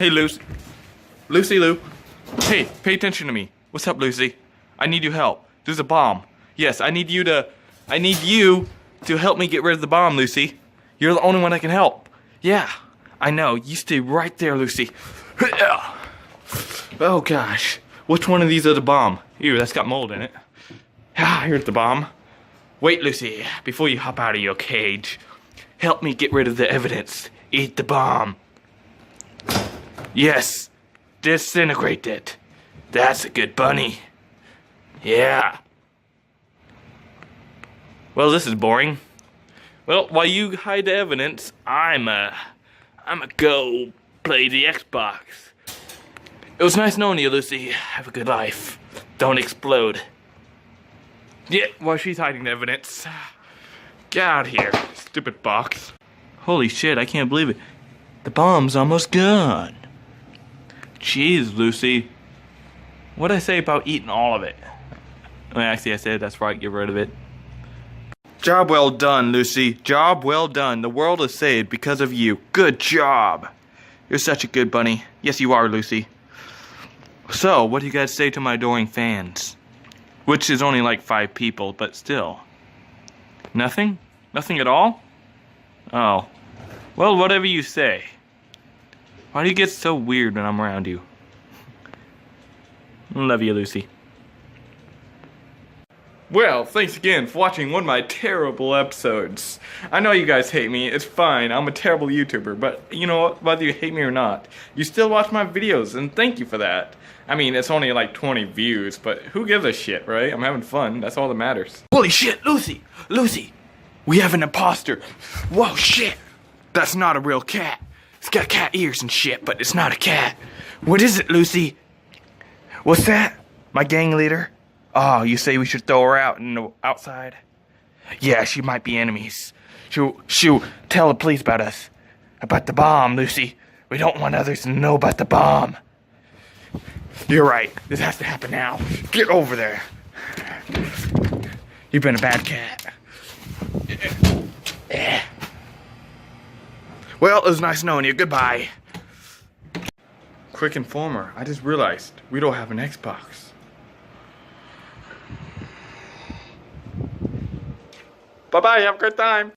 Hey, Lucy. Lucy Lou. Hey, pay attention to me. What's up, Lucy? I need your help. There's a bomb. Yes, I need you to help me get rid of the bomb, Lucy. You're the only one that can help. Yeah, I know. You stay right there, Lucy. Oh, gosh. Which one of these are the bomb? Ew, that's got mold in it. Ah, here's the bomb. Wait, Lucy, before you hop out of your cage, help me get rid of the evidence. Eat the bomb. Yes, disintegrate it. That's a good bunny. Yeah. Well, this is boring. Well, while you hide the evidence, I'ma go play the Xbox. It was nice knowing you, Lucy. Have a good life. Don't explode. Yeah, while she's hiding the evidence. Get out of here, stupid box. Holy shit, I can't believe it. The bomb's almost gone. Jeez, Lucy. What'd I say about eating all of it? Well, actually, I said that's right, get rid of it. Job well done, Lucy. Job well done. The world is saved because of you. Good job. You're such a good bunny. Yes, you are, Lucy. So, what do you guys say to my adoring fans? Which is only like 5 people, but still. Nothing? Nothing at all? Oh. Well, whatever you say. Why do you get so weird when I'm around you? Love you, Lucy. Well, thanks again for watching one of my terrible episodes. I know you guys hate me, it's fine, I'm a terrible YouTuber, but you know what, whether you hate me or not, you still watch my videos, and thank you for that. I mean, it's only like 20 views, but who gives a shit, right? I'm having fun, that's all that matters. Holy shit, Lucy! Lucy! We have an imposter! Whoa, shit! That's not a real cat. It's got cat ears and shit, but it's not a cat. What is it, Lucy? What's that? My gang leader? Oh, you say we should throw her out in the outside? Yeah, she might be enemies. She'll tell the police about us. About the bomb, Lucy. We don't want others to know about the bomb. You're right. This has to happen now. Get over there. You've been a bad cat. Well, it was nice knowing you. Goodbye. Quick informer. I just realized we don't have an Xbox. Bye-bye, have a great time.